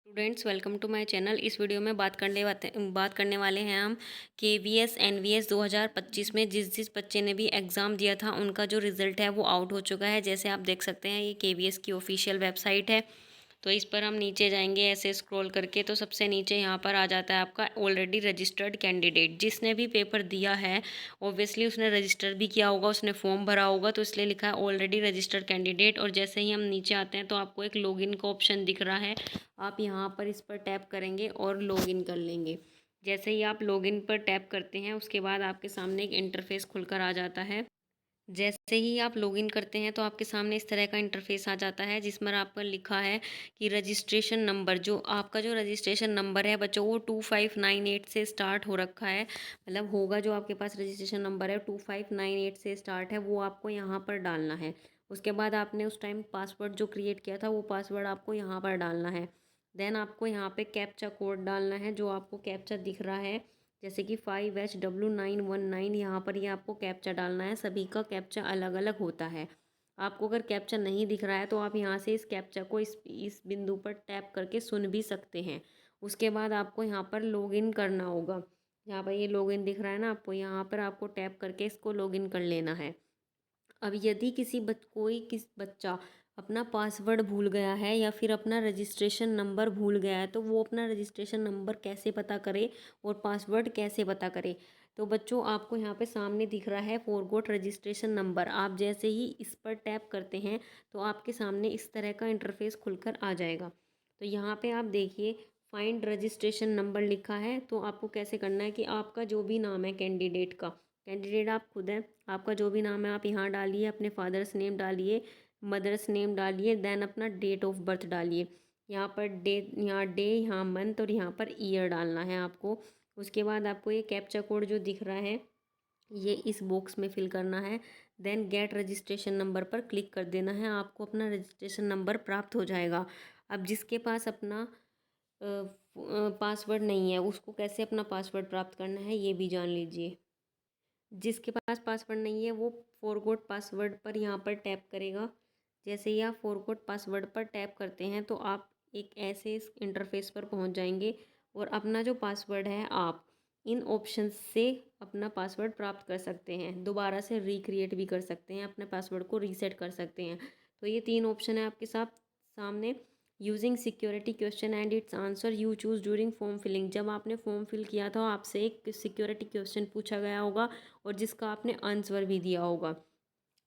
Students, welcome to my channel. इस video में बात करने वाले हैं हम KVS NVS 2025 में जिस जिस बच्चे ने भी एग्ज़ाम दिया था उनका जो रिज़ल्ट है वो आउट हो चुका है। जैसे आप देख सकते हैं, ये KVS की ऑफिशियल वेबसाइट है। तो इस पर हम नीचे जाएंगे ऐसे स्क्रॉल करके, तो सबसे नीचे यहाँ पर आ जाता है आपका ऑलरेडी रजिस्टर्ड कैंडिडेट। जिसने भी पेपर दिया है ऑब्वियसली उसने रजिस्टर भी किया होगा, उसने फॉर्म भरा होगा, तो इसलिए लिखा है ऑलरेडी रजिस्टर्ड कैंडिडेट। और जैसे ही हम नीचे आते हैं तो आपको एक लॉगिन का ऑप्शन दिख रहा है। आप यहाँ पर इस पर टैप करेंगे और लॉगिन कर लेंगे। जैसे ही आप लॉगिन पर टैप करते हैं उसके बाद आपके सामने एक इंटरफेस खुलकर आ जाता है। जैसे ही आप लॉगिन करते हैं तो आपके सामने इस तरह का इंटरफेस आ जाता है, जिसमें आपका लिखा है कि रजिस्ट्रेशन नंबर, जो आपका जो रजिस्ट्रेशन नंबर है बच्चों वो 2598 से स्टार्ट हो रखा है। मतलब होगा, जो आपके पास रजिस्ट्रेशन नंबर है 2598 से स्टार्ट है वो आपको यहाँ पर डालना है। उसके बाद आपने उस टाइम पासवर्ड जो क्रिएट किया था वो पासवर्ड आपको यहाँ पर डालना है। देन आपको यहाँ पे कैप्चा कोड डालना है, जो आपको कैप्चा दिख रहा है जैसे कि 5HW919। यहाँ पर ये आपको कैप्चा डालना है। सभी का कैप्चा अलग अलग होता है। आपको अगर कैप्चा नहीं दिख रहा है तो आप यहाँ से इस कैप्चा को इस बिंदु पर टैप करके सुन भी सकते हैं। उसके बाद आपको यहाँ पर लॉगिन करना होगा। यहाँ पर ये लॉगिन दिख रहा है ना आपको, यहाँ पर आपको टैप करके इसको लॉगिन कर लेना है। अब यदि किस बच्चा अपना पासवर्ड भूल गया है या फिर अपना रजिस्ट्रेशन नंबर भूल गया है, तो वो अपना रजिस्ट्रेशन नंबर कैसे पता करे और पासवर्ड कैसे पता करे। तो बच्चों, आपको यहाँ पे सामने दिख रहा है फॉरगॉट रजिस्ट्रेशन नंबर। आप जैसे ही इस पर टैप करते हैं तो आपके सामने इस तरह का इंटरफेस खुलकर आ जाएगा। तो यहाँ पे आप देखिए, फाइंड रजिस्ट्रेशन नंबर लिखा है। तो आपको कैसे करना है कि आपका जो भी नाम है कैंडिडेट आप खुद हैं, आपका जो भी नाम है आप यहाँ डालिए, अपने फादर्स नेम डालिए, मदर्स नेम डालिए, देन अपना डेट ऑफ बर्थ डालिए। यहाँ पर डे, यहाँ मंथ और यहाँ पर ईयर डालना है आपको। उसके बाद आपको ये कैप्चा कोड जो दिख रहा है ये इस बॉक्स में फिल करना है। देन गेट रजिस्ट्रेशन नंबर पर क्लिक कर देना है। आपको अपना रजिस्ट्रेशन नंबर प्राप्त हो जाएगा। अब जिसके पास अपना पासवर्ड नहीं है उसको कैसे अपना पासवर्ड प्राप्त करना है ये भी जान लीजिए। जिसके पास पासवर्ड नहीं है वो फॉरगॉट पासवर्ड पर यहाँ पर टैप करेगा। जैसे ही आप फॉरगॉट पासवर्ड पर टैप करते हैं तो आप एक ऐसे इस इंटरफेस पर पहुँच जाएंगे और अपना जो पासवर्ड है आप इन ऑप्शंस से अपना पासवर्ड प्राप्त कर सकते हैं। दोबारा से रिक्रिएट भी कर सकते हैं, अपने पासवर्ड को रीसेट कर सकते हैं। तो ये 3 ऑप्शन है आपके साथ सामने। Using security question and its answer you choose during form filling. जब आपने फॉर्म फिल किया था आपसे एक सिक्योरिटी क्वेश्चन पूछा गया होगा और जिसका आपने आंसर भी दिया होगा,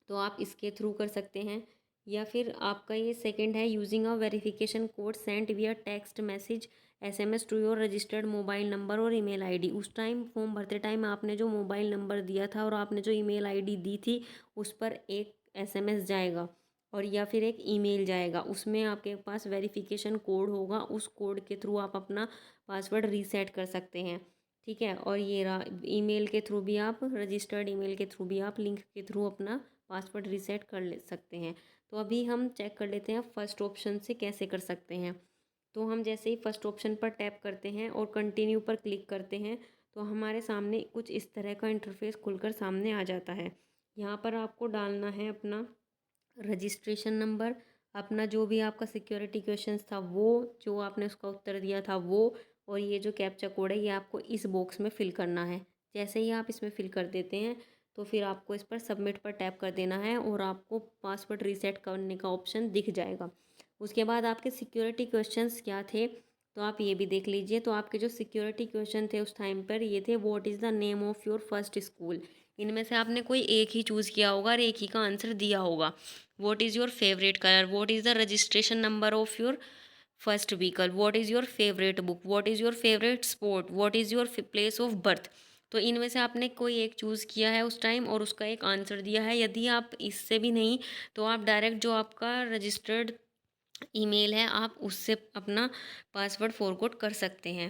तो आप इसके थ्रू कर सकते हैं। या फिर आपका ये सेकंड है, using a verification code sent via text message SMS to your registered mobile number और ईमेल आईडी। उस टाइम फॉर्म भरते टाइम आपने जो मोबाइल नंबर दिया था और आपने जो ईमेल आईडी दी थी उस पर एक SMS जाएगा और या फिर एक ईमेल जाएगा। उसमें आपके पास वेरिफिकेशन कोड होगा, उस कोड के थ्रू आप अपना पासवर्ड रीसेट कर सकते हैं। ठीक है, और ये रहा ईमेल के थ्रू भी आप, रजिस्टर्ड ईमेल के थ्रू भी आप लिंक के थ्रू अपना पासवर्ड रीसेट कर ले सकते हैं। तो अभी हम चेक कर लेते हैं फर्स्ट ऑप्शन से कैसे कर सकते हैं। तो हम जैसे ही फर्स्ट ऑप्शन पर टैप करते हैं और कंटिन्यू पर क्लिक करते हैं तो हमारे सामने कुछ इस तरह का इंटरफेस खुलकर सामने आ जाता है। यहाँ पर आपको डालना है अपना रजिस्ट्रेशन नंबर, अपना जो भी आपका सिक्योरिटी क्वेश्चंस था वो, जो आपने उसका उत्तर दिया था वो, और ये जो कैप्चा कोड है ये आपको इस बॉक्स में फिल करना है। जैसे ही आप इसमें फिल कर देते हैं तो फिर आपको इस पर सबमिट पर टैप कर देना है और आपको पासवर्ड रीसेट करने का ऑप्शन दिख जाएगा। उसके बाद आपके सिक्योरिटी क्वेश्चंस क्या थे तो आप ये भी देख लीजिए। तो आपके जो सिक्योरिटी क्वेश्चन थे उस टाइम पर ये थे, what is the name of your first school. इनमें से आपने कोई एक ही चूज़ किया होगा और एक ही का आंसर दिया होगा। What is your favourite colour, what is the registration number of your first vehicle, what is your favourite book, what is your favourite sport, what is your place of birth. तो इनमें से आपने कोई एक choose किया है उस time और उसका एक आंसर दिया है। यदि आप इससे भी नहीं तो आप डायरेक्ट जो आपका रजिस्टर्ड ईमेल है आप उससे अपना पासवर्ड फॉरगॉट कर सकते हैं।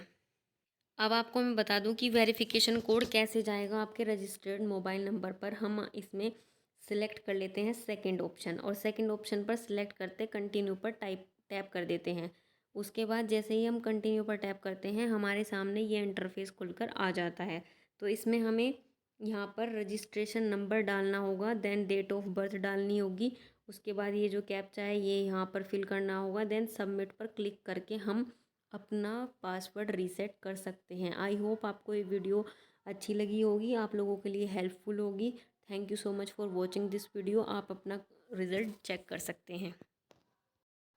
अब आपको मैं बता दूं कि वेरिफिकेशन कोड कैसे जाएगा आपके रजिस्टर्ड मोबाइल नंबर पर। हम इसमें सिलेक्ट कर लेते हैं सेकंड ऑप्शन और सेकंड ऑप्शन पर सिलेक्ट करते कंटिन्यू पर टैप कर देते हैं। उसके बाद जैसे ही हम कंटिन्यू पर टैप करते हैं हमारे सामने ये इंटरफेस खुलकर आ जाता है। तो इसमें हमें यहाँ पर रजिस्ट्रेशन नंबर डालना होगा, देन डेट ऑफ बर्थ डालनी होगी। उसके बाद ये जो कैप्चा है ये यहाँ पर फिल करना होगा, देन सबमिट पर क्लिक करके हम अपना पासवर्ड रीसेट कर सकते हैं। आई होप आपको ये वीडियो अच्छी लगी होगी, आप लोगों के लिए हेल्पफुल होगी। Thank you so much for watching this video. आप अपना रिज़ल्ट चेक कर सकते हैं।